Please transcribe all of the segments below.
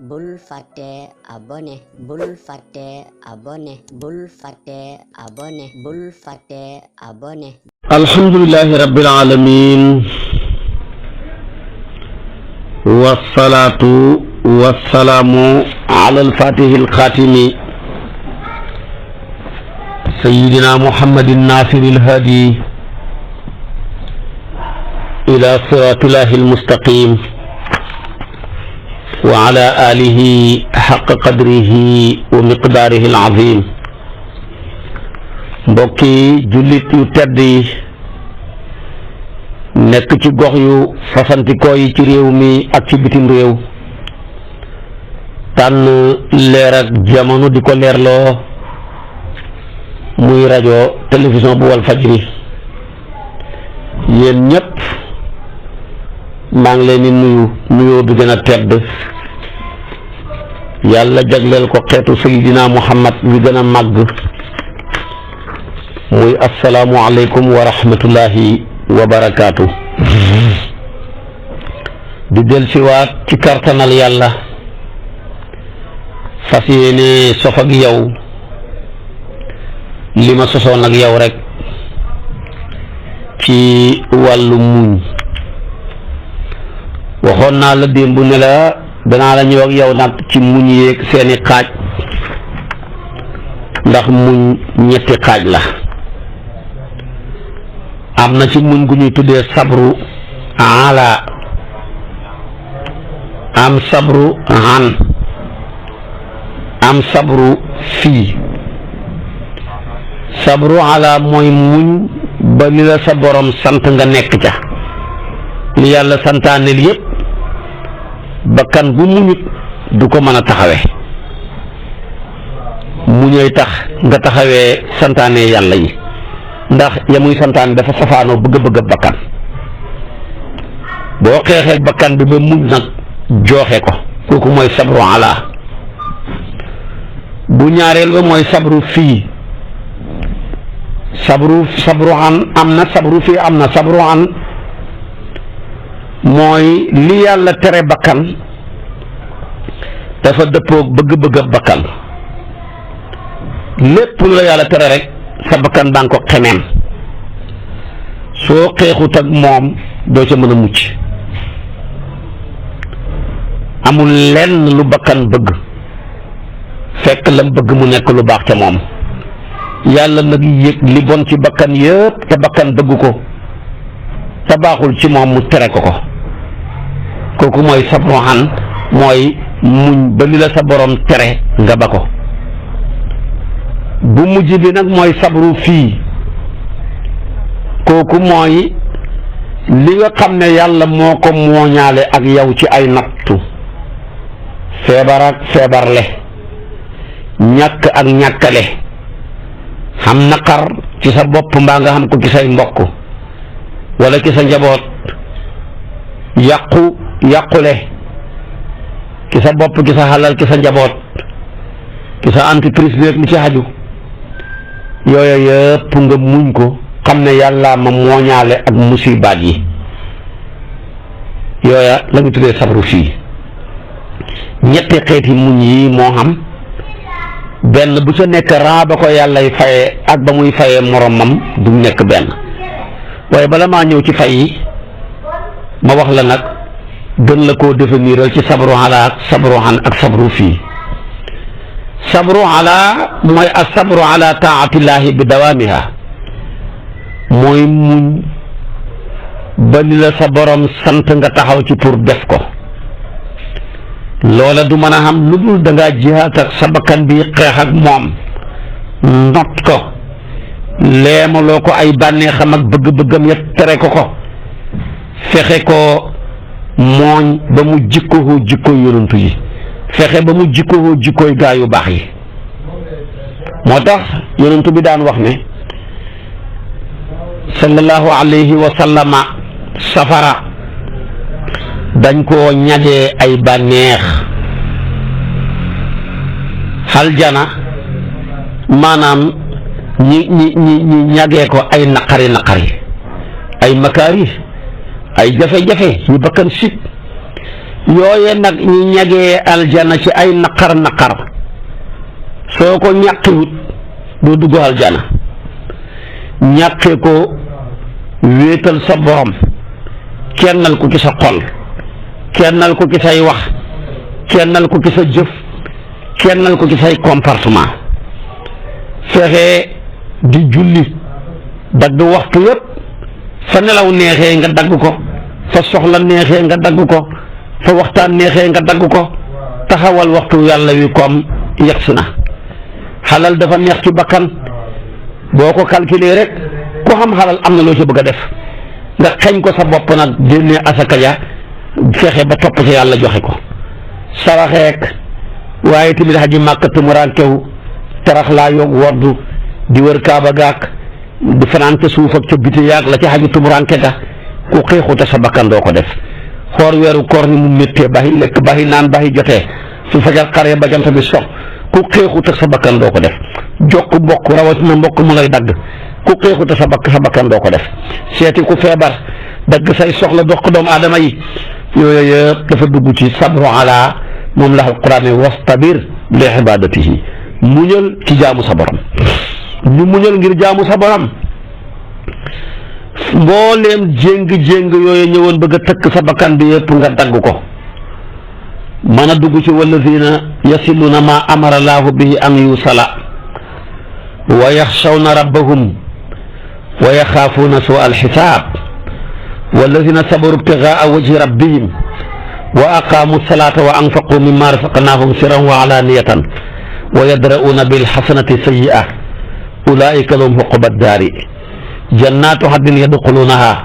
bul fàtte abonné bul fàtte abonné bul fàtte abonné bul fàtte abonné. alhamdulillahi rabbil alamin wassalaatu wassalaamu ala alfatihi alxaatimi sayyidina muhammadin nasiri alhadi ila siratillahi almustaqim wa ala alihi xaqa qadrihi wa miqdaarihi alazim. mbokki jullit yu tedd yi nekk ci gox yu fasantikoo yi ci réew mi ak ci bitim réew tànn leer ak jamono di ko leerloo muy rajo télévision bu wal fajri, yéen ñëpp maa ngi leen di nuyoo bi gën a tedd yàlla jagleel ko xeetu sayidina muhammad bi gën a màgg, muy assalaamu aleykum wa rahmatullahi wa barakaatu. di del siwaat ci kartanal yàlla fas yéene sof ak yow li ma sosoon ak yow rek ci wàllu muñ. waxoon naa la démb ne la danaa la ñëw ak yow nag ci muñ yeeg seeni xaaj, ndax muñ ñetti xaaj la. am na ci muñ gu ñuy tuddee sabru ala, am sabru an, am sabru fii. sabru ala mooy muñ ba li la sa borom sant nga nekk ca, li yàlla santaaneel yépp bakkan bu muñut du ko mën a taxawe. muñooy tax nga taxawee santaane yàlla yi, ndax ya muy santaane dafa safaanoo bëgg-bëgg bakkan. boo xeexee bakkan bi ba muñ nag jooxe ko, kooku mooy sabru ala. bu ñaareel ba mooy sabru fii. sabru an am na, sabru fii am na. sabru an mooy li yàlla tere bakkan dafa dëppoog bëgg-bëgg bakkan. lépp lu la yàlla tere rek sa bakkan baa ngi ko xemeem, soo xeexut ak moom doo ca mën a mucc. amul lenn lu bakkan bëgg fekk lam bëgg mu nekk lu baax ca moom. yàlla nag yëg li bon ci bakkan yëpp te bakkan bëgg ko te baaxul ci moom mu tere ko ko. kooku mooy sabru an, mooy muñ ba li la sa borom tere nga ba ko. bu mujj bi nag mooy sabru fii. kooku mooy li nga xam ne yàlla moo ko mooñaale ak yow ci ay nattu, feebar ak feebarle, ñàkk ak ñàkkale, xam naqar ci sa bopp mbaa nga xam ko ci say mbokk wala ci sa njaboot, yàqule ci sa bopp, ci sa xalal, ci sa njaboot, ci sa entreprise bi li ci xaju. yooyu yëpp nga muñ ko xam ne yàlla ma mooñaale ak musibaat yi. yooya la nga tuddee sabru fii. ñetti xeeti muñ yi moo xam, benn bu ca nekk raa ba ko yàllay faye ak ba muy fayee moromam du nekk benn. waaye bala maa ñëw ci fay yi ma wax la nag gën la koo définiral ci sabru ala ak sabru an ak sabru fii. sabru ala mooy asabru ala taatillahi bi dawaamiha, mooy muñ ba li la sa borom sant nga taxaw ci pour def ko. loola du mën a xam lu dul da ngaa jihaat ak sa bakkan bi xeex ak moom, not ko, leemaloo ko ay bànneexam ak bëgg-bëggam ya tere ko ko, fexe ko mooñ ba mu jikkoo jikkooy yonantu yi, fexe ba mu jikkoo jikkooy gaa yu baax yi. moo tax yonantu bi daan wax ne sallallahu alayhi wa sallama, safara dañ koo ñagee ay bànneex, aljana maanaam ñi ñagee ko ay naqari, ay makaari, ay jafe-jafe yu bakkan sit yooye nag ñu ñagee aljana ci ay naqar soo ko ñàqiwut doo dugg aljana ñàqee ko wéetal sa borom kennal ko ci sa xol kennal ko ci say wax kennal ko ci sa jëf kennal ko ci say comportement fexe di julli dagg waxtu yépp fa nelaw neexee nga dagg ko fa soxla neexee nga dagg ko fa waxtaan neexee nga dagg ko taxawal waxtu yàlla wi comme yegsi na xalal dafa neex ci bakkan boo ko calculer rek ku xam xalal am na loo ci bëgg a def nga xañ ko sa bopp nag génnee asaka ja fexe ba topp ci yàlla joxe ko saraxeek waaye tamit xaji màkka tumuraankew tarax laa yoog woddu di wër kaaba gaak di fanaan ca suuf ak ca biti yaag la ci xaji tumuranke ga ku xeexuta sa bakkan doo ko def xoor weeru koor ni mu méttee baxi lekk baxi naan baxi jotee su fajar xare ba jant bi sox ku xeexuta sa bakkan doo ko def jokk mbokk rawatina mbokk mu ngay dagg ku xeexuta sa bakkan doo ko def seeti ku feebar dagg say soxla dox ko doomu aadama yi yooyu yëpp dafa dugg ci sabru ala moom la alquran ne wastabir li ibadatihi muñal ci jaamu sa borom ñu muñal ngir jaamu sa borom mbooleem jéng yooyu ñëwoon bëgg a tëkk sa bakkan bi yëpp nga dagg ko mën a dugg ci walladina yasiluna ma amara laahu bihi an yusala wa yaxshawna rabbahum wa yaxaafuuna suu alxisaab walladina sabaru ibtigaa wajhi rabbihim wa aqaamu salaata wa anfaqu mimma razaqnaahum sirran wa alaaniyatan wa yadra'uuna bilxasanati sayyi'a ulaa'ika lahum uqba daari jannaatu adnin yadxuluunahaa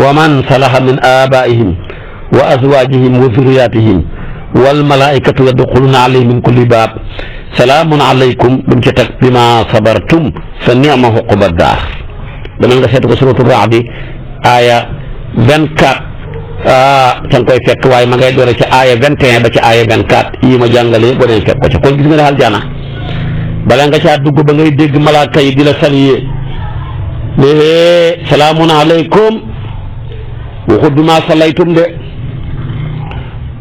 wa man salaha min aabaa'ihim wa azwaajihim wa zurriyaatihim wal malaa'ikatu yadxuluuna alayhim min kulli baab salaamun alaykum buñ ci teg bimaa sabartum fa ni'ma uqba daar demal nga seetu ko suratu Ra'd aaya 24 ca nga koy fekk waaye ma ngay doore ca aaya 21 ba ca aaya 24 yii ma jàngale boo dee fekk ko ca kon gis nga ne aljana bala nga caa dugg ba ngay dégg malaaka yi di la saluer salaamun alaykum waxut bi maa salaytum de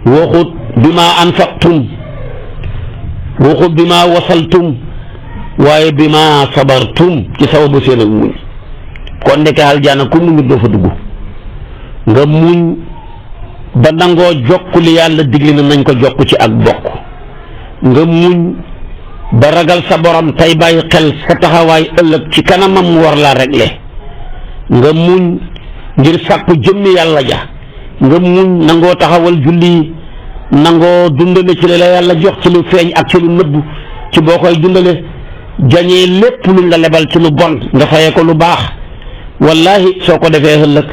waxut bi maa anfaqtum waxut bi maa wasaltum waaye bi maa sabartum ci sababu seen ak muñ kon nekk aljana ku muñut doo fa dugg nga muñ ba nangoo jokk li yàlla digle na nañ ko jokk ci ak bokk nga muñ ba ragal sa borom tey bàyyi xel sa taxawaay ëllëg ci kanamam mu war laa régler nga muñ ngir sàkku jëmmi yàlla ja nga muñ nangoo taxawal julli nangoo dundale ci li la yàlla jox ci lu feeñ ak ci lu nëbbu ci boo koy dundale jañee lépp luñ la lebal ci lu bon nga fayee ko lu baax wallahi soo ko defee ëllëg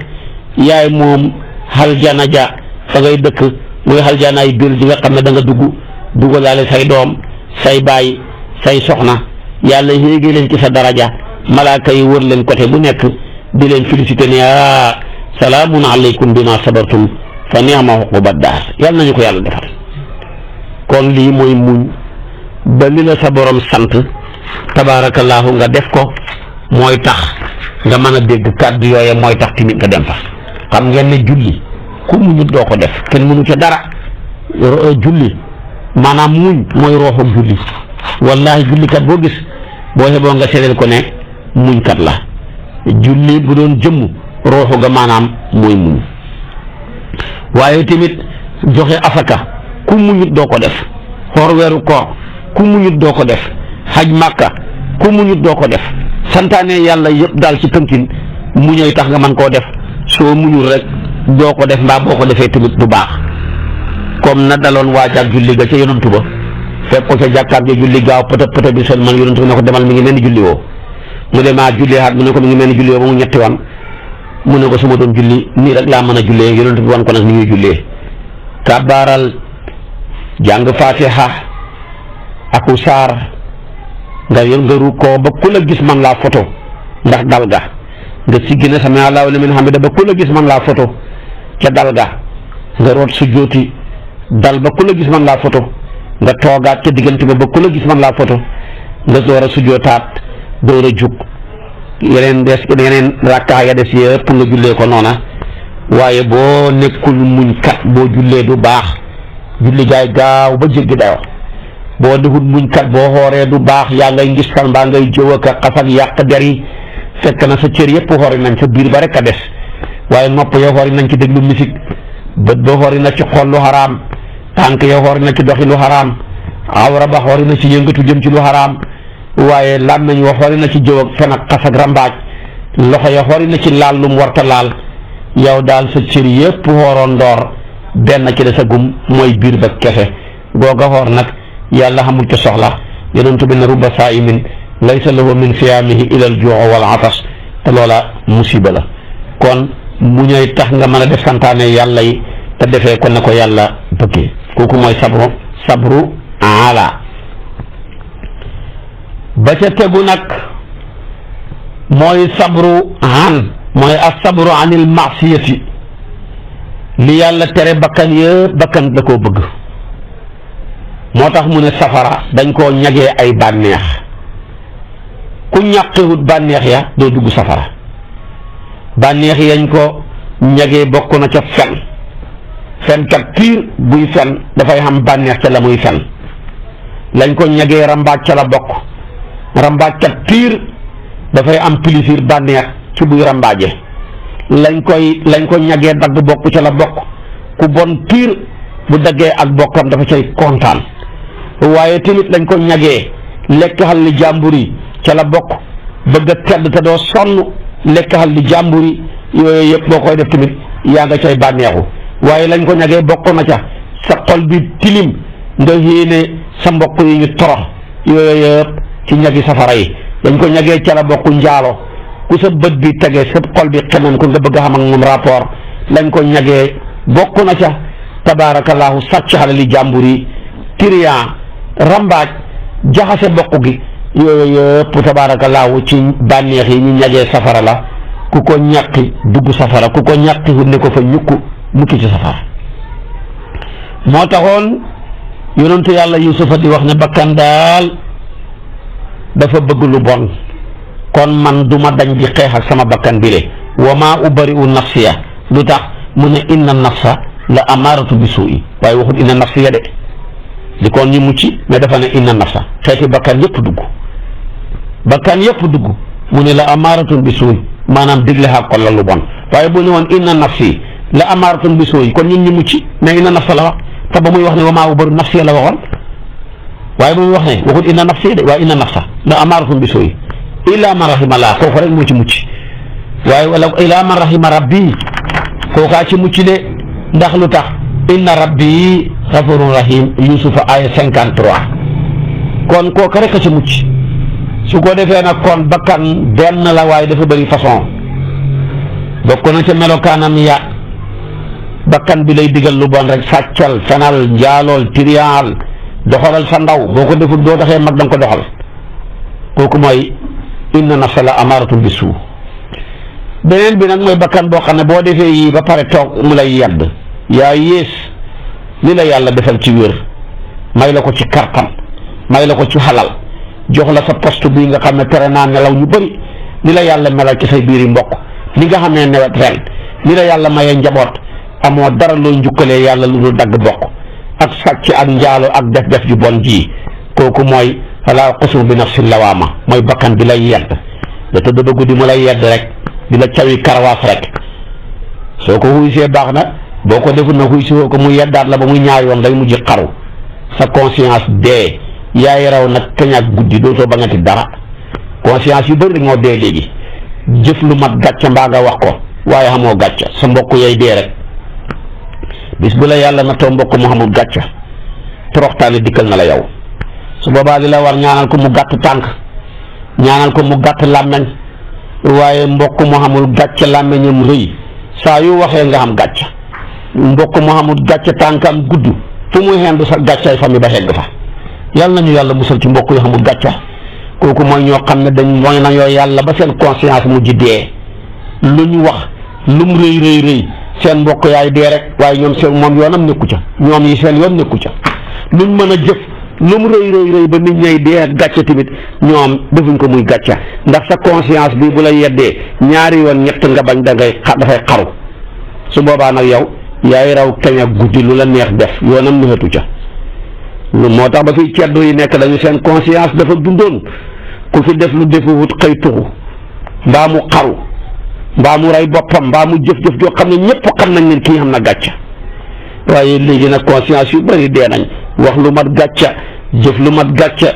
yaay moom aljana ja fa ngay dëkk muy aljanaay biir ji nga xam ne da nga dugalaale say doom say baay say soxna yàlla yéegee leen ci sa daraja malaaka yi wër leen côté bu nekk di leen félicité ne salaamun aleykum bima sabartum fa ni'ma uqba daar yàlla nañu ko yàlla defal kon lii mooy muñ ba li la sa borom sant tabaarakallaahu nga def ko mooy tax nga mën a dégg kàddu yooye mooy tax tamit nga dem fa xam ngeen ne julli ku muñut doo ko def kenn mënu ca dara julli maanaam muñ mooy rooxu julli wallahi jullikat boo gis boo xeboo nga seedeel ko ne muñkat la julli bu doon jëmm rooxu ga maanaam mooy muñ waaye tamit joxe afaka ku muñut doo ko def xoor weeru koor ku muñut doo ko def xaj màkka ku muñut doo ko def santaane yàlla yëpp daal ci tënkin muñoy tax nga mën koo def soo muñul rek doo ko def mbaa boo ko defee tamit du baax comme na daloon waajaak julli ga ca yonantu ba fekk ko ca jàkkaar ja julli gaaw pëtë bi son man yonantu bi ne ko demal mi ngi mel ni julli woo mu ne maa julli xaat mu ne ko mi ngi mel ni julli woo ba mu ñetti wan mu ne ko su ma doon julli nii rek laa mën a jullee yonantu bi wan ko nag ni ñuy jullee kabaaral jàng fatiha aku saar nga rukkoo ba ku la gis man laa photo ndax dal ga nga siggi ne sami Allahu liman hamida ba ku la gis man laa photo ca dal ga nga root sujjóoti dal ba ku la gis man laa photo nga toogaat ca diggante ba ku la gis man laa photo nga door a sujjóotaat door a jug yeneen rakkaa ya des yëpp nga jullee ko noona waaye boo nekkul muñ kat boo jullee du baax julli gaay gaaw ba jéggi dayo boo defut muñ kat boo xooree du baax yaa ngay ngistal mbaa ngay jëw ak xas ak yàq der yi fekk na sa cër yëpp xoori nañ sa biir ba rek a des waaye nopp yoo xoori nañ ci déglu musique bët ba xoori na ci xool lu xaraam tànk yoo xoori na ci doxi lu xaraam awra ba xoori na ci yëngatu jëm ci lu xaraam waaye làmmeñ wa xoori na ci jëw ak fen ak xas ak rambaaj loxo ya xoori na ci laal lu mu warta laal yow daal sa cër yëpp xooroon ndoor benn ci des a gum mooy biir ba kese googa xoor nag yàlla xamul ci soxla yonent bi ne rubba saa'imin laysa lahu min siyaamihi ila al-juu' wal atas te loola musiba la kon mu ñooy tax nga mën a def santaane yàlla yi te defee ko na ko yàlla bëggee kooku mooy sabru ala ba ca tegu nag mooy sabru mooy as-sabru anil maasiyati li yàlla tere bakkan yëpp bakkan da koo bëgg moo tax mu ne safara dañ koo ñagee ay bànneex ku ñàqiwut bànneex ya doo dugg safara bànneex yañ ko ñagee bokk na ca fenkat piir buy fen dafay xam bànneex ca la muy fen lañ ko ñagee rambaaj ca la bokk rambaajkat piir dafay am plaisir bànneex ci buy rambaaje lañ ko ñagee dagg bokk ca la bokk ku bon piir bu daggee ak bokkam dafa cay kontaan waaye tamit lañ ko ñagee lekk xal li jàmbur yi ca la bokk bëgg a tedd te doo sonn lekk xal li jàmbur yi yooyu yëpp boo koy def tamit yaa nga cay bànneexu waaye lañ ko ñagee bokk na ca sa xol bi tilim nga yéene sa mbokk yi ñu torox yooyu yëpp ci ñagi safara yi dañ ko ñagee ca la bokk njaalo ku sa bët bi tegee sa xol bi xemem ko nga bëgg a xam ak moom rapport lañ ko ñagee bokk na ca tabaarakallaahu sàcc xale li jàmbur yi tiriyan rambaaj jaxase bokk gi yooyu yëpp tabaarakallaahu ci bànneex yi ñu ñagee safara la ku ko ñàqi dugg safara ku ko ñàqi ne ko fa ñukku mukki ci safara moo taxoon yonentu yàlla yusufa di wax ne bakkan daal dafa bëgg lu bon kon man duma dañ di xeex ak sama bakkan bi le wa maa ubari'u nafsiya lu tax mu ne inna nafsa la amaaratu bi suu'i waaye waxut inna nafsiya de di kon ñu mucc mais dafa ne inna nafsa xeeti bakkan yëpp dugg mu ne la amaaratun bi suu'i maanaam digle xaak ko la lu bon waaye bu ne woon inna nafsi la amaaratun bi suu'i kon ñun ñu mucc mais inna nafsa la wax te ba muy wax ne wa maa ubari'u nafsiya la waxoon waaye ba muy wax ne waxut inna nafsi de waaye inna nafsa la amaaratun bi suu'i illa man rahima laa kooku rek moo ci mucc waaye wala illa man rahima rabbi kookaa ci mucc de ndax lu tax inna rabbi ghafurun rahim yusufa aya 53 kon kooka rek a ci mucc su ko defee nag kon bakkan benn la waaye dafa bëri façon bokk na ca melokaanam ya bakkan bi lay digal lu bon rek sàccal fenal njaalool tiriyaal doxalal sa ndaw boo ko deful doo taxee mag danga ko doxal kooku mooy inna nafsa la amaaratun bi suu beneen bi nag mooy bakkan boo xam ne boo defee yii ba pare toog mu lay yedd yaa yées li la yàlla defal ci wér may la ko ci kartan may la ko ci xalal jox la sa poste bii nga xam ne tere naa nelaw ñu bëri li la yàlla melal ci say biiri mbokk li nga xam ne nawet ren li la yàlla mayee njaboot amoo dara looy njukkalee yàlla lu dul dagg bokk ak sàcc ak njaalo ak def ju bon ji kooku mooy falaa uqsimu bi nafsi lawaama mooy bakkan bi lay yedd da tëdd ba guddi mu lay yedd rek di la cawi karawaas rek soo ko xuysee baax na boo ko deful na xuy si woo ko mu yeddaat la ba muy ñaar yoon day mujj xaru sa conscience dee yaay raw nag kañaak guddi dootoo ba ngati dara conscience yu bëri moo dee léegi jëf lu mat gàcce mbaa nga wax ko waaye xamoo gàcce sa mbokk yay dee rek bis bu la yàlla na too mbokk mu xamul gàcce toroxtaane dikkal na la yow su boobaa li la war ñaanal ko mu gàtt tànk ñaanal ko mu gàtt làmmeñ waaye mbokk mu xamul gàcce làmmeñam rëy saa yu waxee nga xam gàcce mbokk mu xamul gàcce tànkam gudd fu muy xendu sa gàccaay famille ba xegg fa yàlla nañu yàlla musal ci mbokk yu xamul gàcce kooku mooy ñoo xam ne dañ mooy nañoo yàlla ba seen conscience mujj dee lu ñu wax lum rëy seen mbokk yaay dee rek waaye ñoom seen moom yoonam nekku ca ñoom yi seen yoon nekku ca luñ mën a jëf lu mu rëy ba nit ñay dee ak gàcce tamit ñoom defuñ ko muy gàcce ndax sa conscience bi bu la yeddee ñaari yoon ñett nga bañ dafay xaru su boobaa nag yow yaay raw kañ ak guddi lu la neex def yoonam nëxatu ca lu moo tax ba fi ceddo yi nekk dañu seen conscience dafa dundoon ku fi def lu defuwut xëy tuxu mbaa mu xaru mbaa mu rey boppam mbaa mu jëf-jëf joo xam ne ñëpp xam nañ ne kii xam na gàcca waaye léegi nag conscience yu bëri dee nañ wax lu mat gàcca jëf lu mat gàcca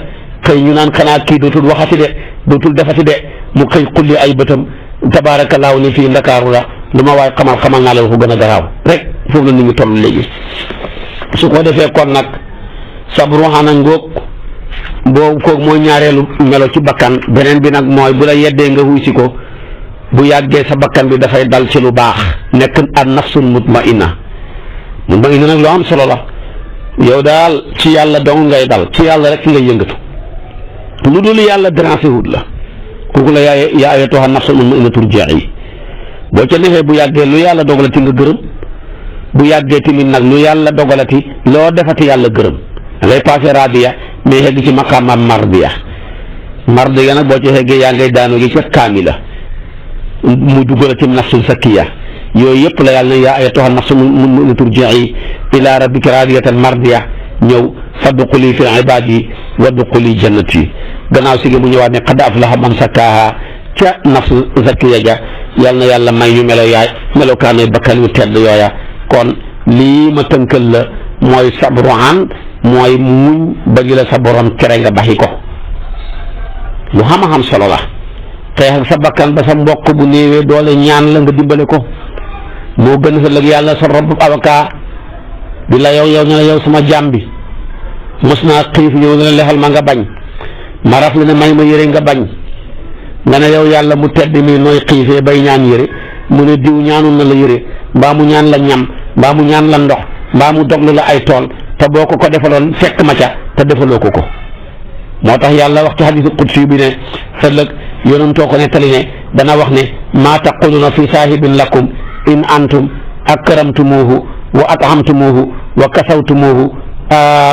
xëy ñu naan xanaa kii dootul waxati de dootul defati de mu xëy xulli ay bëtam tabaarakallaahu ni fii ndakaaru la lu ma waay xamal naa la ko gën a garaaw rek foofu la nit ñi toll léegi su ko defee kon nag sabru xana ngóog boobu kooku mooy ñaareelu melo ci bakkan beneen bi nag mooy bu la yeddee nga wuy si ko bu yàggee sa bakkan bi dafay dal ci lu baax nekk an nafsul mutmainna nag lu am solo la yow daal ci yàlla dong ngay dal ci yàlla rek ngay yëngatu lu dul yàlla dérangé wut la kooku la yaa ayyatuha nafsul mutmainna turji'i boo ca defee bu yàggee lu yàlla dogalati nga gërëm bu yàggee tamit nag lu yàlla dogalati loo defati yàlla gërëm ngay passé radiya mais xegg ci maqaama mardiya nag boo ci xeggee yaa ngay daanu gi ca kaamila mu duggala ci nafsul sakkiya yooyu yëpp la yàlla ne yaa ayyatuha nafsul mutmainna turji'i ila rabbika radiyatan mardiya ñëw fadxuli fi ibaadi wadxuli jannati gannaaw si gi mu ñëwaat ne qad aflaha man sakkaaha ca nafsul sakkiya ja yàlla na yàlla may ñu melokaane bakkan yu tedd yooya kon lii ma tënkal la mooy sabru an mooy muñ ba gi la sa borom tere nga baxi ko lu xam-xam solo la xeex ak sa bakkan ba sa mbokk bu néewee doole ñaan la nga dimbale ko moo gën sa lëg yàlla sa rob avocat di la yow ne la yow sama jaam bi mos naa xiif ñëw ne la lexal ma nga bañ ma raf la ne may ma yére nga bañ nga ne yow yàlla mu tedd mi nooy xiifee bay ñaan yére mu ne diw ñaanul na la yére mbaa mu ñaan la ñam mbaa mu ñaan la ndox mbaa mu doglu la ay tool te boo ko defaloon fekk ma ca te defaloo ko moo tax yàlla wax ci hadiisu qudsi bi ne ëllëg yonentoo ko nettali ne dana wax ne maa taquluna fi saahibin lakum in antum akramtumuhu wa at'amtumuhu wa kasawtumuhu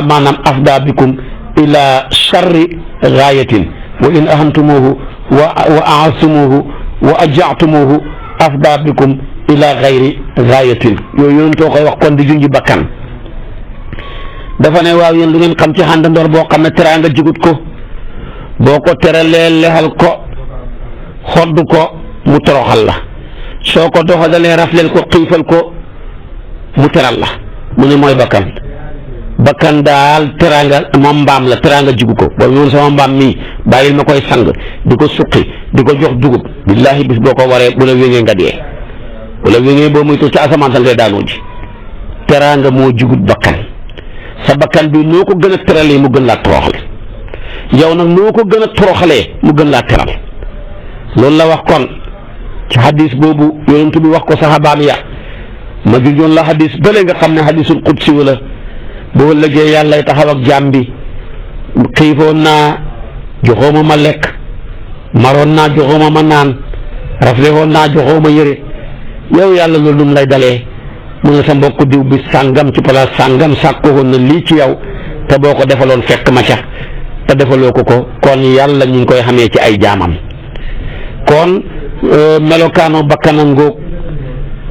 maanaam afda bikum ila charri gaayatin wa in ahamtumuhu wa aaztumuhu wa aja'tumuhu afda bikum ila gayri gaayatin yooyu yonentoo koy wax kon di junji bakkan dafa ne waaw yéen lu ngeen xam ci xàndandoor boo xam ne teraanga jigut ko boo ko teralee lexal ko xodd ko mu toroxal la soo ko doxalee rafleel ko xiifal ko mu teral la mu ne mooy bakkan daal teraanga moom mbaam la teraanga jigu ko boobu noonu sama mbaam mii bàyyil ma koy sang di ko suqi di ko jox dugub billaahi bis boo ko waree bu la wéngee nga dee bu la wéngee boo muy to ci asamaan sa ngay daanoo ji teraanga moo jigut bakkan sa bakkan bi noo ko gën a teralee mu gën laa toroxal yow nag noo ko gën a toroxalee mu gën laa teral loolu la wax kon ci hadis boobu yonent bi wax ko saxaabaam ya ma junjoon la hadis bële nga xam ne hadisul qudsi wala boo lëggee yàlla taxaw ak jaam bi xiifoon naa joxooma ma lekk maroon naa joxooma ma naan raflewoon naa joxooma yëre yow yàlla loolu num lay dalee mu ne sa mbokk diw bi sàngam ci place sàngam sàkkoon na lii ci yow te boo ko defaloon fekk ma ca te defaloo ko kon yàlla ñu ngi koy xamee ci ay jaamam kon melokaano bakkan a ngóog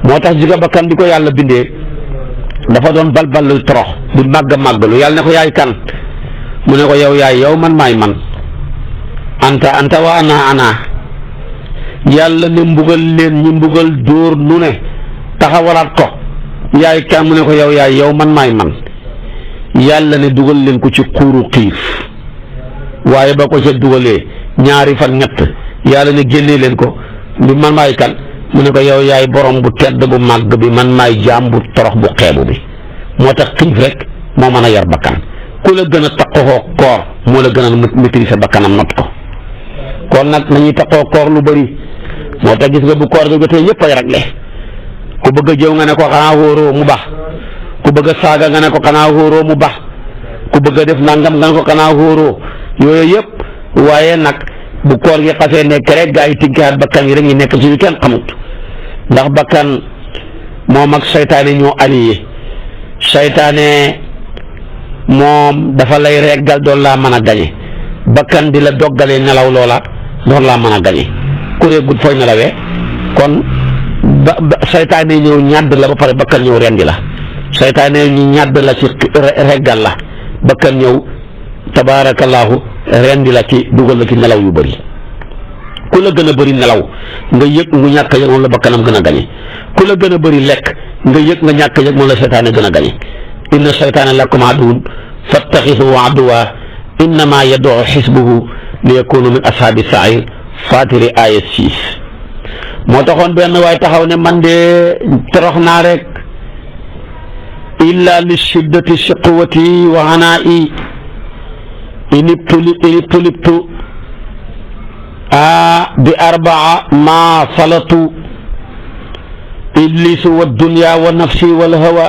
moo tax jiga bakkan di ko yàlla bindee dafa doon balballu torox di màggalu yàlla ne ko yaay kan mu ne ko yow man maay man anta wa ana yàlla ne mbugal leen ñi mbugal dóor nu ne taxawalaat ko yaay kan mu ne ko yow man maay man yàlla ne dugal leen ko ci xuuru xiif waaye ba ko ca dugalee ñaari fan ñett yàlla ne génnee leen ko bi man maay kan mu ne ko yow yaay borom bu tedd bu màgg bi man maay jaam bu torox bu xeebu bi moo tax xiif rek moo mën a yar bakkan ku la gën a taqoo koor moo la gën a maîtriser bakkanam not ko kon nag nañuy taqoo koor lu bëri moo tax gis nga bu koor ga jotee ñëpp ay ragle ku bëgg a jëw nga ne ko xanaa wóoroo mu baax ku bëgg a saaga nga ne ko xanaa wóoroo mu baax ku bëgg a def nangam nga ne ko xanaa wóoroo yooyu yëpp waaye nag bu koor gi xasee nekk rek gaa yi tinkaat bakkan yi rek ñu nekk suñu kenn xamut ndax bakkan moom ak saytaane ñoo allié saytaane moom dafa lay reggal doon laa mën a gañe bakkan di la doggalee nelaw loola doon laa mën a gañe ku réegut fooy nelawee kon saytaane ñëw ñàdd la ba pare bakkan ñëw rendi la saytaane ñu ñàdd la ci reggal la bakkan ñëw tabaarakallaahu rendi la ci dugal la ci nelaw yu bëri ku la gën a bëri nelaw nga yëg nga ñàkk yëg moom la bakkanam gën a gañe ku la gën a bëri lekk nga yëg nga ñàkk yëg moom la saytaane gën a gañe inna saytaane lakum aduwwun fattaxisuhu aduwwan innama yad'u xisbahu li yakunu min ashaabi sa'iir Faatiri aaya 6 moo taxoon benn waay taxaw ne man de torox naa rek illa li shiddati shiqwati wa anaa'i inibtulibtu bi arbaa ma salatu iblisu wa dunya wa nafsi wal hawa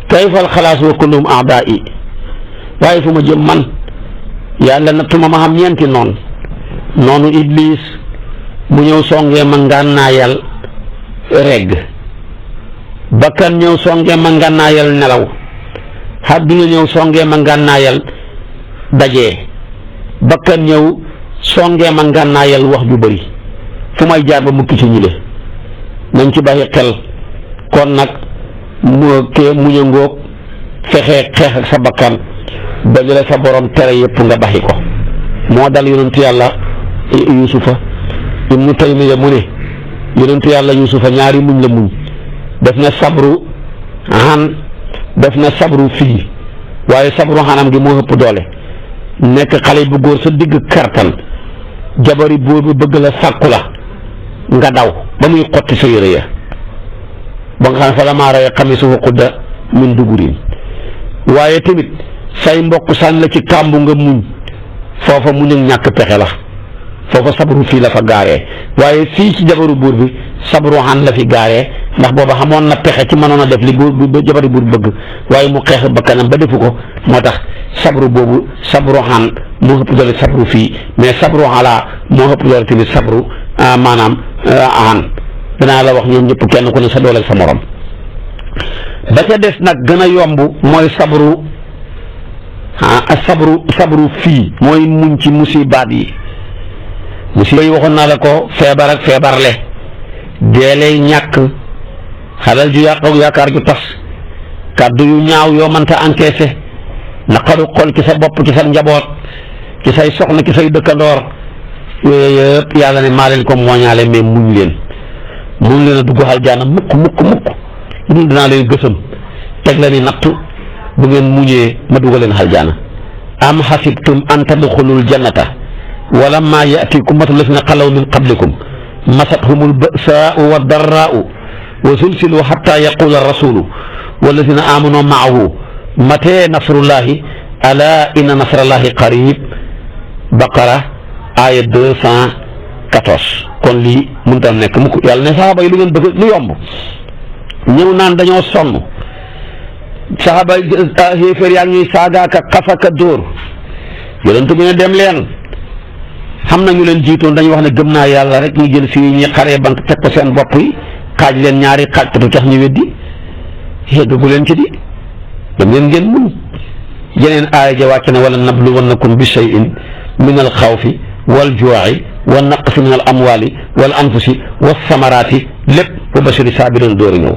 kayfa al xalaas wa kulluhum a'daa'i waaye fu ma jëm man yàlla nattuma ma xam ñeenti noonu iblis mu ñëw songee ma ngànnaayal regg bakkan ñëw songee ma ngànnaayal nelaw àdduna ñëw songee ma ngànnaayal dajee bakkan ñëw songee ma ngànnaayal wax ju bëri fu may jaar ba mukki ci ñile nañ ci bàyyi xel kon nag mu ñëngoog fexe xeex ak sa bakkan dajale sa borom tere yëpp nga baxi ko moo dal yonentu yàlla yusufa ibnu taymiya mu ne yonentu yàlla yusufa ñaari muñ la muñ def na sabru xan def na sabru fii waaye sabru xanam gi moo ëpp doole nekk xale bu góor sa digg kartan jabari buur bi bëgg la sàkku la nga daw ba muy xotti sa yére ya ba nga xam ne fa la maa rey xamisuhu qudda min duburin waaye tamit say mbokk sànni la ci kàmbu nga muñ foofa muñ ak ñàkk pexe la foofa sabru fii la fa gaaree waaye fii ci jabaru buur bi sabru xan la fi gaaree ndax booba xamoon na pexe ci mënoon a def li buur bi jabari buur bëgg waaye mu xeex bakkanam ba defu ko moo tax sabru boobu sabru xan moo ëpp doole sabru fii mais sabru xalaa moo ëpp doole tamit sabru maanaam xan danaa la wax ñoom ñëpp kenn ku ne sa doole sa morom ba ca des nag gën a yomb mooy sabru sabru fii mooy muñ ci musibaat yi musiba yi waxoon naa la ko feebar ak feebarle deeley ñàkk xalal ju yàq ak yaakaar ju tas kàddu yu ñaaw yoo mënta encaissé naqaru xol ci sa bopp ci sa njaboot ci say soxna ci say dëkkandoor yooyu yëpp yàlla ne maa leen ko mooñaale mais muñ leen a dugg aljaana mukk lu dinaa leen gësam teg la ni nattu bu ngeen muñee ma dugal leen aljaana am xasibtum an tadxulul jannata walamma yatikum mathalu llazina xalaw min qablikum masathumul ba'saa'u wa darraa'u wa zulzilu hatta yaqula rasulu wallazina amanu ma'ahu matee nasrullahi ala inna nasrallahi qarib baqara aya 214 kon lii mënut a nekk mukk yàlla ne saxaaba yi lu ngeen bëgg lu yomb ñëw naan dañoo sonn saxaaba xéeféer yaa ngi saagaaka xasaka dóor yonent bi ne dem leen xam na ñu leen jiitoon dañuy wax ne gëm naa yàlla rek ñu jël fii ñi xaree bant teg ko seen bopp yi xaaj leen ñaari xaaj te du tax ñu weddi yeggagu leen ci di dem leen ngeen muñ jeneen aaya ja wàcc na wala nabluwannakum bi shay'in min al xawfi wal juu'i wa naqsi min al amwali wal anfusi wa samaraati lépp wa bashiri saabiriin door a ñëw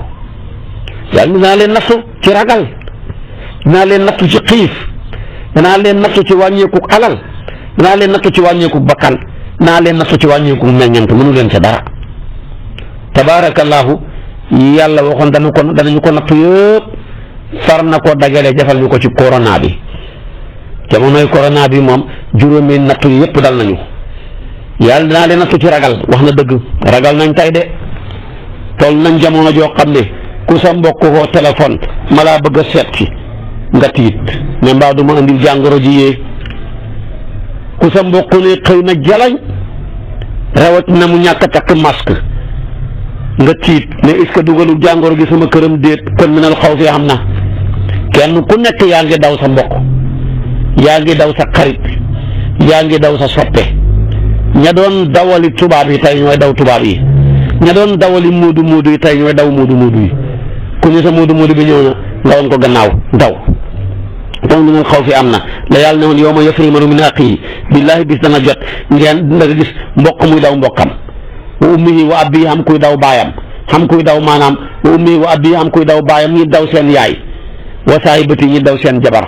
yàlla dinaa leen nattu ci ragal dinaa leen nattu ci xiif dinaa leen nattu ci wàññeeku alal dinaa leen nattu ci wàññeeku bakkan dinaa leen nattu ci wàññeeku meññant mënu leen ca dara tabaarakallaahu yàlla waxoon danañu ko nattu yëpp far na ko dagale jafal ñu ko ci corona bi jamonoy corona bi moom juróomi nattu yëpp dal nañu yàlla dinaa leen nattu ci ragal wax na dëgg ragal nañ tey de toll nañ jamono joo xam ne ku sa mbokk ko téléphone ma laa bëgg a seet ci nga tiit mais mbaa du ma andil jàngoro ji yee ku sa mbokk ne xëy na jalañ rawat na mu ñàkk a takk masque nga tiit ne est-ce que dugalul jàngoro gi sama këram déet kon minal xaw fi am na kenn ku nekk yaa ngi daw sa mbokk yaa ngi daw sa xarit yaa ngi daw sa soppe ña doon dawali tubaab yi tey ñooy daw tubaab yi ña doon dawali muudu yi tey ñooy daw muudu yi ku ñu sa muudu bi ñëw na nga woon ko gannaaw daw donc minal xaw fi am na la yàlla ne woon yow ma yafri manu min axiihi billaahi bis dana jot ngeen nga gis mbokk muy daw mbokkam wa ummihi wa abiihi am kuy daw baayam xam kuy daw maanaam wa ummi wa abi xam kuy daw baayam ñi daw seen yaay wa saahibati ñi daw seen jabar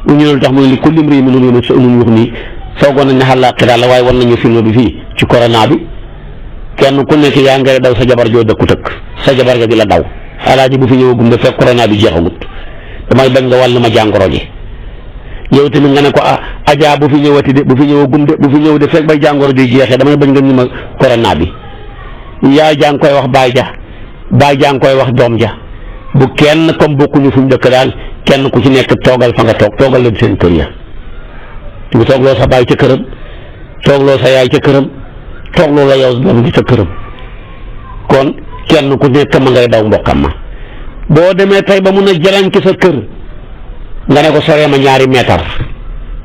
ñu ne lu tax mu ne li kulli imri'in minhum yawma sha'nun yughnihi foogoon nañ ne àllaaxira la waaye war nañu film bi fii ci corona bi kenn ku nekk yaa ngay daw sa jabar joo dëkku tëkk sa jabar ga di la daw alaaji bu fi ñëwagum de fekk corona bi jeexagut damay bañ nga wàll ma jàngoro ji yow tamit nga ne ko Adja bu fi ñëwati de bu fi ñëwagum de bu fi ñëw de fekk bay jàngoro ji jeexee damay bañ nga ñu ma corona bi yaay jaa ngi koy wax baay jaa ngi koy wax doom ja bu kenn comme bokkuñu fu ñu dëkk daal kenn ku ci nekk toogal fa nga toogal leen seen kër ya nga toogloo sa baay ca këram toogloo sa yaay ca këram toogloo la yow doom ji ca këram kon kenn ku nekk ma ngay daw mbokkam ma boo demee tey ba mun a jëlañ ci sa kër nga ne ko soree ma 2 mètre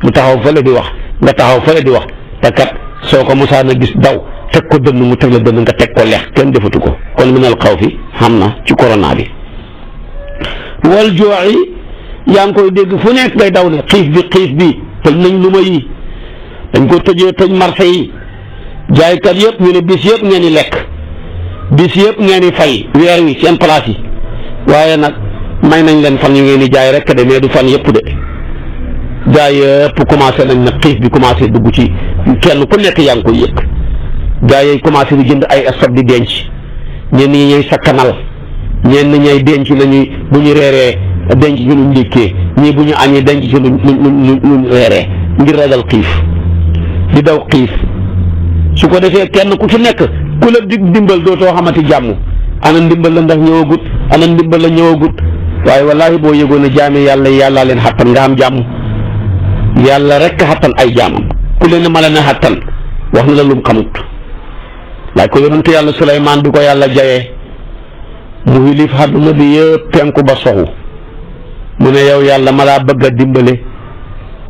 mu taxaw fële di wax nga taxaw fële di wax te kat soo ko mosaan a gis daw teg ko dënn mu teg la dënn nga teg ko lex kenn defatu ko kon minal xawfi xam na ci corona bi wal jooxi yaa ngi koy dégg fu nekk ngay daw ne xiif bi tëj nañ lu ma yi dañ ko tëj marché yi jaaykat yëpp ñu ne bis yëpp ngeen di lekk bis yëpp ngeen di fay weer wi seen place yi waaye nag may nañ leen fan yu ngeen di jaay rek de mais du fan yëpp de gaa yëpp commencé nañ nag xiif bi commencé dugg ci kenn ku nekk yaa ngi koy yëg gaa yi commencé di jënd ay stock di denc ñenn ñi ñooy sakkanal ñenn ñooy denc nañuy bu ñu reeree denc ci luñ ndékkee ñii bu ñu añee denc ci luñ reeree ngir ragal xiif di daw xiif su ko defee kenn ku ci nekk ku la dig ndimbal dootoo xamati jàmm ana ndimbal la ndax ñëwagut ana ndimbal la ñëwagut waaye wallaahi boo yëgoon a jaami yàlla leen xattan nga am jàmm yàlla rek xattan ay jaamam ku leen mala na xattan wax na la lum xamut laaj ko yonentu yàlla Suleymaan bi ko yàlla jayee mu xilif àdduna bi yëpp penku ba soxu mu ne yow yàlla ma laa bëgg a dimbale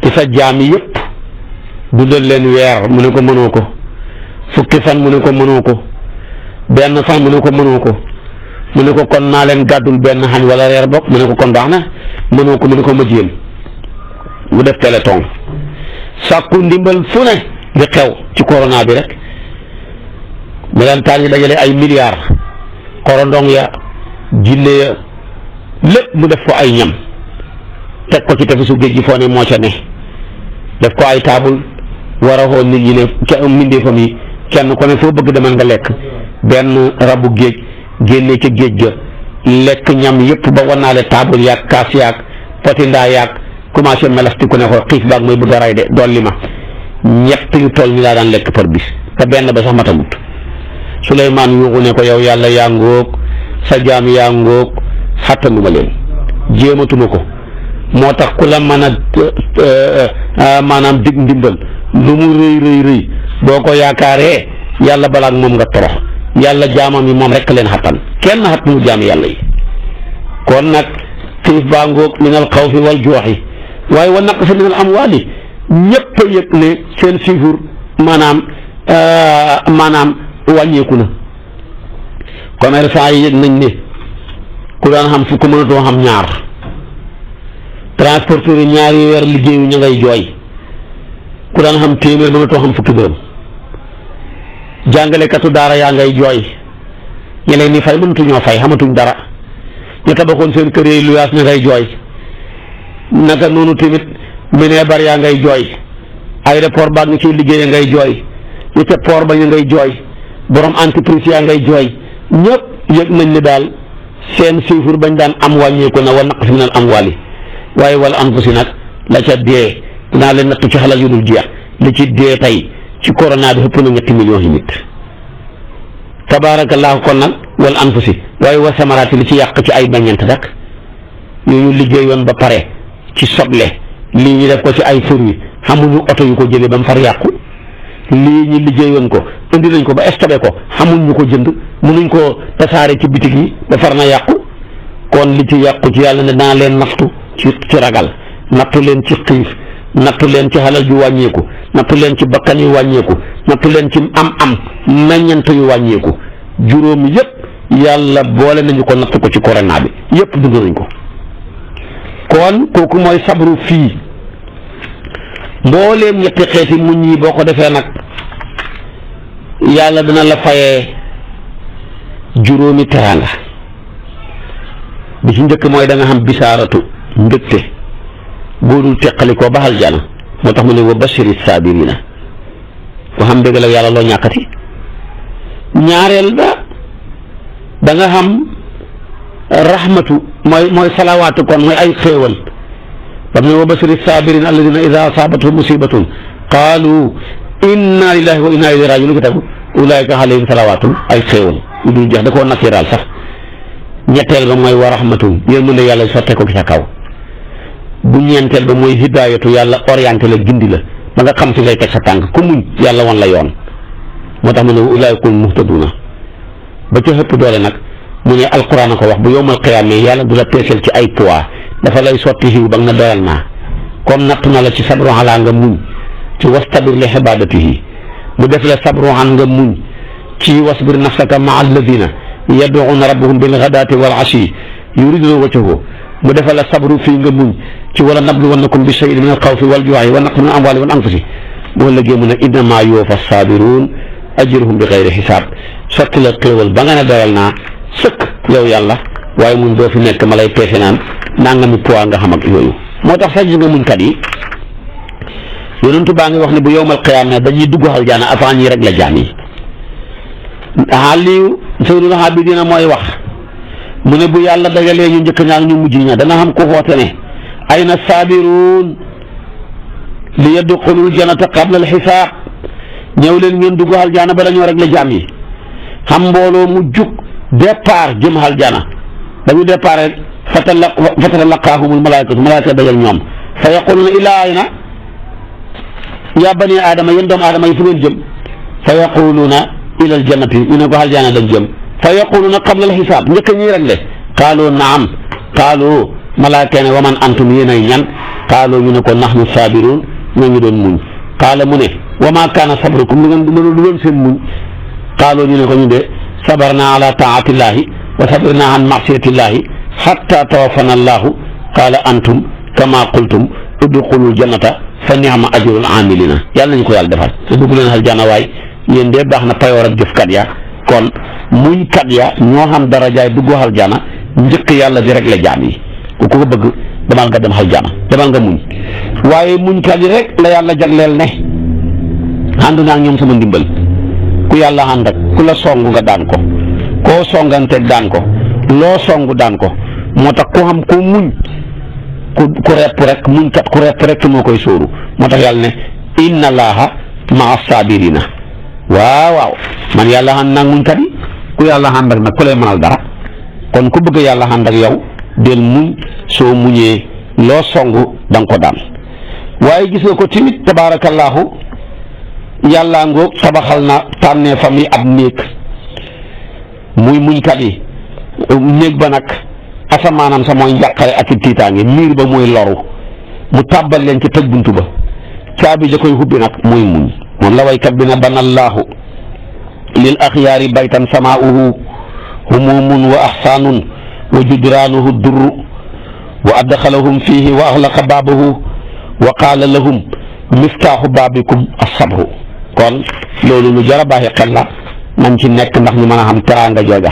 ci sa jaam yëpp dundal leen weer mu ne ko mënoo ko fukki fan mu ne ko mënoo ko benn fan mu ne ko mënoo ko mu ne ko kon naa leen gàddul benn xañ wala reer bokk mu ne ko kon baax na mënoo ko mu ne ko ma jéem mu def téléthon sàkku ndimbal fu ne di xew ci corona bi rek melentaan yi dajale ay milliards korondong ya jinne ya lépp mu def ko ay ñam teg ko ci tefesu géej gi foo ne moo ca ne def ko ay taabul war a xool nit ñi ne mbindeefam yi kenn ko ne foo bëgg demal nga lekk benn rabu géej génne ca géej ga lekk ñam yëpp ba wanaale taabul yaag kaas yaag potindaa yaag commencé melasti ku ne ko xiif baag mooy bëgg a ray de dolli ma ñett yu toll ni laa daan lekk par bis te benn ba sax matamut Suleymaan yuuxu ne ko yow yàlla yaa ngóog sa jaam yaa ngóog xàttanuma leen jéematuma ko moo tax ku la mën a maanaam dig ndimbal lu mu rëy boo ko yaakaaree yàlla balaa moom nga torox yàlla jaamam yi moom rek leen xattan kenn xattanu jaam yàlla yi kon nag xiif baa ngóog minal xawfi wal jooxi waaye wa naqsi minal amwaali ñëpp a yëg ne seen chiffre maanaam wàññeeku na commerçant yi yëg nañ ne ku daan xam fukk mënatoo xam ñaar transporteur yi ñaari weer liggéeyu ñu ngay jooy ku daan xam téeméer mënatoo xam fukki dërëm jàngalekatu daara yaa ngay jooy ñe leen ni fay mënatuñoo fay xamatuñ dara ñu tabaxoon seen kër yi luyaas ña ngay jooy naka noonu tamit mineebar yaa ngay jooy aéroport baa nga ciy liggéey ngay jooy ñu ca port ba ñu ngay jooy borom entreprise yaa ngay jooy ñëpp yëg nañ ne daal seen chiffre bañ daan am wàññeeku na wa naqsi minal amwaali waaye wala anfusi nag la ca dee dinaa leen nattu ci xalal yu dul jeex li ci dee tey ci corona bi ëpp na 3 millions yi nit tabaarakallaahu kon nag wala anfusi waaye wa samaraati li ci yàq ci ay meññeent rek yooyu liggéeyoon ba pare ci soble lii ñu def ko ci ay fur wi xamuñu oto yu ko jëlee ba mu far yàqu lii ñu liggéeyoon ko indi nañ ko ba stocké ko xamuñ ñu ko jënd mënuñ ko tasaare ci bitig yi ba far na yàqu kon li ci yàqu ci yàlla ne naa leen nattu ci ragal nattu leen ci xiif nattu leen ci xalal ju wàññeeku nattu leen ci bakkan yu wàññeeku nattu leen ci am meññant yu wàññeeku juróom yëpp yàlla boole nañu ko natt ko ci corona bi yëpp dund nañ ko kon kooku mooy sabru fii mbooleem ñetti xeeti muñ yi boo ko defee nag yàlla dina la fayee juróomi teraanga bi ci njëkk mooy da nga xam bisaaratu mbégte boo dul teqali ko ba aljana moo tax mu ne wa bashiri saabirina ko xam dëgg la yàlla loo ñàkkati ñaareel ba da nga xam rahmatu mooy salawaatu kon mooy ay xéewal ba mu ne wa bashiri saabirina alladina ida asaabathum musibatun qaalu inna lillahi wa inna ilayhi rajiun lu ko tegu ulaayika alayhim salawaatun ay xéewal yu dul jeex da koo nasiral sax ñetteel ba mooy wa rahmatun yërmande yàlla sotte ko ci sa kaw bu ñeenteel ba mooy hidaayatu yàlla orienté la gindi la ba nga xam si ngay teg sa tànk ku muñ yàlla wan la yoon moo tax mu ne ulaayika muhtaduna ba ca xëpp doole nag mu ne alquran a ko wax bu yowmal qiyaama yàlla du la peeseel ci ay poids dafa lay sotti xiw ba nga ne doyal naa comme nattu na la ci sabru ala nga muñ ci wastabir li ibadatihi mu def la sabru an nga muñ ci wasbir nafsaka maa alladina yad'una rabbahum bil ghadaati wal ashi yuriduna wajhahu mu defal la sabru fii nga muñ ci wala nabluwannakum bi shay'in min al xawfi wal juu'i wa naqsin min al amwaali wal anfusi boo lëggee mu ne innamaa yuwaffa saabiruun ajruhum bi xayri xisaab sotti la xéewal ba nga ne doyal naa sëkk yow yàlla waaye mun doo fi nekk ma lay peese naan nangami poids nga xam ak yooyu moo tax sax gis nga muñkat yi yonentu baa ngi wax ne bu yowmal qiyaama dañuy dugg aljana avant ñi rek la jaam yi Aliyu Seydul Abidina mooy wax mu ne bu yàlla dagalee ñu njëkk ñaak ñu mujj ña dana xam ko xoote ne ayna saabiruun li yadxulul jannata qabla alxisaab ñëw leen ngeen dugg aljana bala ñoo rek la jaam yi xam mbooloo mu jug départ jëm aljana dañu départ rek fatalaqaahumul malaayika dajal ñoom fa yaquluuna ilaa ayna yaa bani aadama yéen doomu aadama yi fu ngeen jëm fa yaquluuna ila aljannati ñu ne ko aljana dañ jëm fa yaquluuna qabla alxisaab njëkk ñuy rek le qaalu naam qaalu malaaka ne wa man antum yéen ay ñan qaalu ñu ne ko nahnu saabiruun ñoo ñu doon muñ qaala mu ne wa maa kaana sabrukum lu doon seen muñ qaalu ñu ne ko ñu de sabarna ala taatillahi wa sabarna an masiyatillahi hatta tawaffana allahu qaala antum kama qultum udxulul jannata fa ni'ma ajrul aamilina yàlla nañu ko yàlla defal te dugg leen aljana waay yéen de baax na payoor ak jëfkat ya kon muñkat ya ñoo xam darajaay dugg aljana njëkk yàlla di rek la jaam yi ku ko bëgg demal nga dem aljana demal nga muñ waaye muñkat yi rek la yàlla jagleel ne ànd naa ak ñoom sama ndimbal ku yàlla ànd ak ku la song nga daan ko koo songanteeg daan ko loo song daan ko moo tax ku xam ku muñ ku repp rek muñkat ku repp rek moo koy sóoru moo tax yàlla ne inna allaha maa saabirina waaw man yàlla ànd naag muñkat yi ku yàlla ànd ak nag ku lay mënal dara kon ku bëgg yàlla ànd ak yow del muñ soo muñee loo song da nga ko daan waaye gis nga ko tamit tabaarakallaahu yàllaa ngoog tabaxal na tànnee fam yi ab néeg muy muñkat yi néeg ba nag asamaanam sa mooy njàqare ak i tiitaange miir ba mooy loru mu tàbbal leen ci tëj buntu ba caabi ja koy hubbi nag mooy muñ moom la waykat bi ne banallaahu lil axyaari baytan samaa'uhu humumun wa ahsaanun wa judraanuhu durru wa adxalahum fiihi wa axlaqa baabahu wa qaala lahum miftaaxu baabikum as-sabru kon loolu lu jar a baaxi xel la nañ ci nekk ndax ñu mën a xam teraanga jooja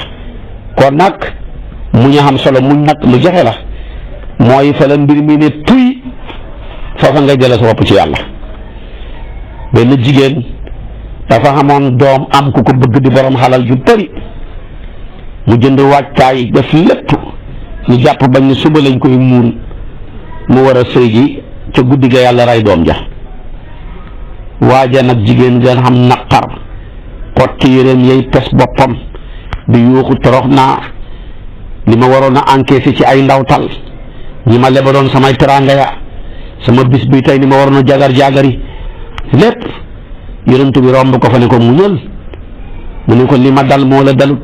kon nag mu ñu xam solo muñ nag lu jafe la mooy fa la mbir mi ne tuy foofa ngay jëlee sa bopp ci yàlla benn jigéen dafa xamoon doom am ku ko bëgg di borom xalal ju bëri mu jënd waajtaay def lépp ñu jàpp bañ ne suba lañ koy muur mu war a sëy gi ca guddi ga yàlla rey doom ja waaja nag jigéen ngeen xam naqar xotti yéreem yey pes boppam di yuuxu torox naa li ma waroon a encaissé ci ay ndawtal ñi ma lebaloon samay teraanga ya sama bis bi tey ni ma waroon a jagar-jagari lépp yonent bi romb ko fa ne ko muñal mu ne ko li ma dal moo la dalut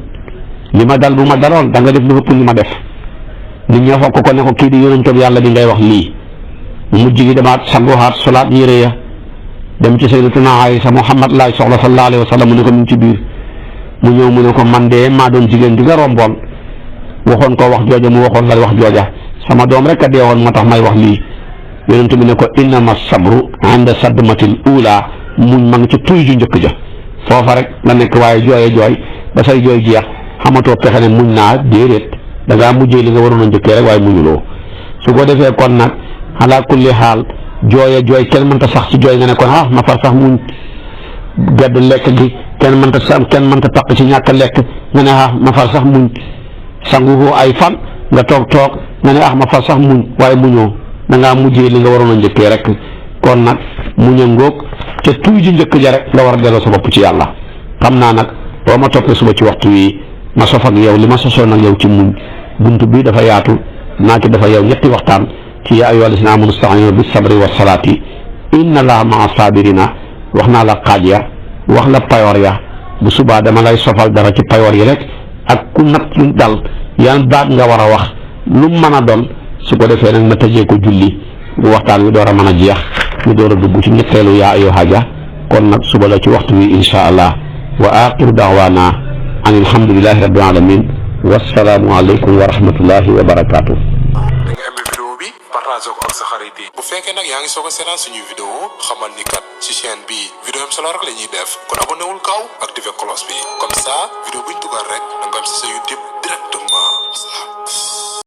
li ma dal bu ma daloon da nga def lu ëpp li ma def nit ñoo fokk ko ne ko kii di yonent bi yàlla bi ngay wax lii mujj gi demaat sanguwaat solaat yére ya dem ci sayyidatuna Aysa Muhammad laay soxla sallallahu alayhi wa sallam mu ne ko mu ngi ci biir mu ñëw mu ne ko man de maa doon jigéen di nga romboon waxoon ko wax jooja mu waxoon la wax jooja sama doom rek a deewoon moo tax may wax lii yonent bi ne ko innama sabru inda sadmatil ula muñ ma ngi ci tuy ju njëkk ja foofa rek la nekk waaye jooye jooy ba say jooy jeex xamatoo pexe ne muñ naa déedéet da ngaa mujjee li nga waroon a njëkkee rek waaye muñuloo su ko defee kon nag ala kulli xaal jooy kenn mënta sax ci jooy nga ne kon ma far sax muñ gedd lekk gi kenn mënta taq ci ñàkk lekk nga ne ma far sax muñ sangu ay fan nga toog nga ne ma far sax muñ waaye muñoo da ngaa mujjee li nga waroon a njëkkee rek kon nag muñ a ngóog te tuy ji njëkk ja rek nga war a delloo sa bopp ci yàlla xam naa nag boo ma toppee suba ci waxtu wi ma sof ak yow li ma sosoon ak yow ci muñ bunt bi dafa yaatu naa ci dafa yow ñetti waxtaan ci yaa ayyuhal lazina aamanu ista'iinu bis sabri was salaati inna llaaha ma'a saabiriina wax naa la xaaj ya wax la payoor ya bu subaa dama lay sofal dara ci payoor yi rek ak ku nat lu dal yan baat nga war a wax lu mën a doon su ko defee nag ma tëjee ko julli bu waxtaan wi door a mën a jeex ñu door a dugg ci ñetteelu yaa ayyuhaa ja kon nag suba la ci waxtu wi insha allah wa axiru da'waana an alhamdulillahi rabbil alamin wassalaamu aleykum wa rahmatullahi wa barakaatu. da nga aimé vidéo bi partagé ko ak sa xarit yi bu fekkee nag yaa ngi soog a seetaan suñuy vidéo xamal ni kat ci chaîne bi vidéo am solo rek la ñuy def kon abonné wul gaaw activé cloche bi comme ça vidéo buñ dugal rek da nga am si sa YouTube